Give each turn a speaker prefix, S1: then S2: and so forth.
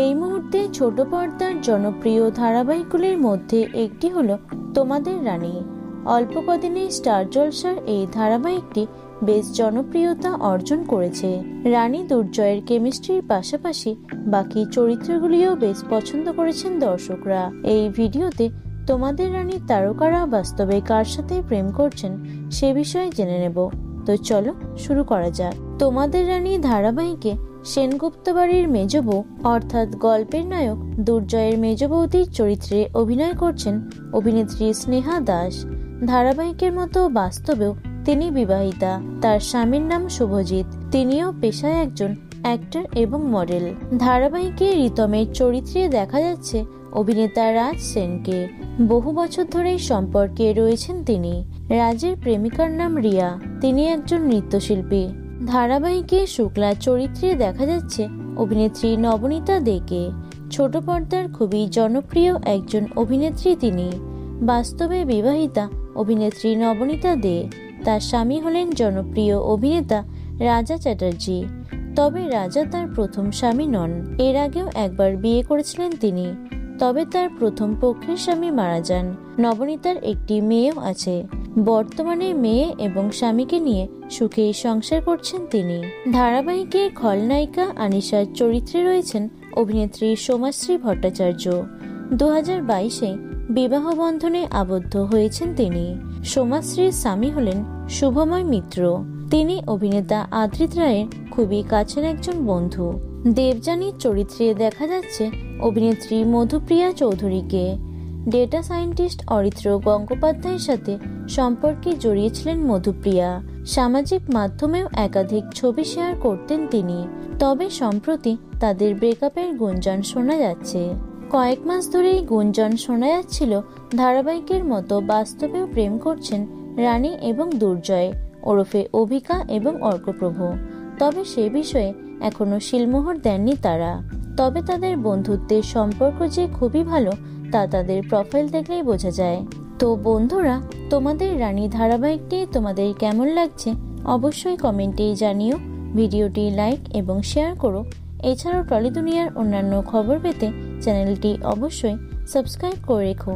S1: এই মুহূর্তে ছোট পর্দার জনপ্রিয় ধারাবাহিকগুলির মধ্যে একটি হলো তোমাদের রানী। অল্প কদিনে স্টার জলসার এই ধারাবাহিকটি বেশ জনপ্রিয়তা অর্জন করেছে। রানী দুর্জয়ের কেমিস্ট্রির পাশাপাশি বাকি চরিত্রগুলিও বেশ পছন্দ করেছেন দর্শকরা। এই ভিডিওতে তোমাদের রানীর তারকারা বাস্তবে কার সাথে প্রেম করছেন সে বিষয়ে জেনে নেব। তো চলো শুরু করা যাক। তোমাদের রানী ধারাবাহিকে সেনগুপ্ত বাড়ির মেজ বউ অর্থাৎ গল্পের নায়ক দুর্জয়ের মেজ বৌদির চরিত্রে অভিনয় করছেন অভিনেত্রী স্নেহা দাস। ধারাবাহিকের মতো বাস্তবেও তিনি বিবাহিতা। তার স্বামীর নাম শুভজিৎ। তিনিও পেশায় একজন অ্যাক্টর এবং মডেল। ধারাবাহিকে রিতমের চরিত্রে দেখা যাচ্ছে অভিনেতা রাজ সেনকে। বহু বছর ধরেই সম্পর্কে রয়েছেন তিনি। রাজের প্রেমিকার নাম রিয়া। তিনি একজন নৃত্যশিল্পী। ধারাবাহিকে শুক্লা চরিত্রে দেখা যাচ্ছে অভিনেত্রী নবনীতা দেকে। ছোট পর্দার খুবই জনপ্রিয় একজন অভিনেত্রী তিনি। বাস্তবে বিবাহিতা অভিনেত্রী নবনীতা দে। তার স্বামী হলেন জনপ্রিয় অভিনেতা রাজা চ্যাটার্জি। তবে রাজা তার প্রথম স্বামী নন। এর আগেও একবার বিয়ে করেছিলেন তিনি, তবে তার প্রথম পক্ষের স্বামী মারা যান। নবনীতার একটি মেয়েও আছে। বর্তমানে মেয়ে এবং স্বামীকে নিয়ে সুখে সংসার করছেন তিনি। ধারাবাহিকের খলনায়িকা আনিশার চরিত্রে রয়েছেন অভিনেত্রী সোমাশ্রী ভট্টাচার্য। 2022-এ বিবাহ বন্ধনে আবদ্ধ হয়েছেন তিনি। সোমাশ্রীর স্বামী হলেন শুভময় মিত্র। তিনি অভিনেতা আদ্রিত রায়ের খুবই কাছের একজন বন্ধু। দেবযানীর চরিত্রে দেখা যাচ্ছে অভিনেত্রী মধুপ্রিয়া চৌধুরীকে। ডেটা সায়েন্টিস্ট অরিত্র গঙ্গোপাধ্যায়ের সাথে সম্পর্কে জড়িয়েছিলেন মধুপ্রিয়া। সামাজিক মাধ্যমেও একাধিক ছবি শেয়ার করতেন তিনি। তবে সম্প্রতি তাদের ব্রেকআপের গুঞ্জন শোনা যাচ্ছে। কয়েক মাস ধরেই গুঞ্জন শোনা যাচ্ছিল ধারাবাহিকের মতো বাস্তবেও প্রেম করছেন রানী এবং দুর্জয় ওরফে অভিকা এবং অর্কপ্রভ। তবে সে বিষয়ে এখনো শিলমোহর দেননি তারা। তবে তাদের বন্ধুত্বের সম্পর্ক যে খুবই ভালো তা তাদের প্রোফাইল দেখলেই বোঝা যায়। তো বন্ধুরা, তোমাদের রানী ধারাবাহিকটি তোমাদের কেমন লাগছে অবশ্যই কমেন্টে জানিও। ভিডিওটি লাইক এবং শেয়ার করো। এছাড়াও টলি দুনিয়ার অন্যান্য খবর পেতে চ্যানেলটি অবশ্যই সাবস্ক্রাইব করে রেখো।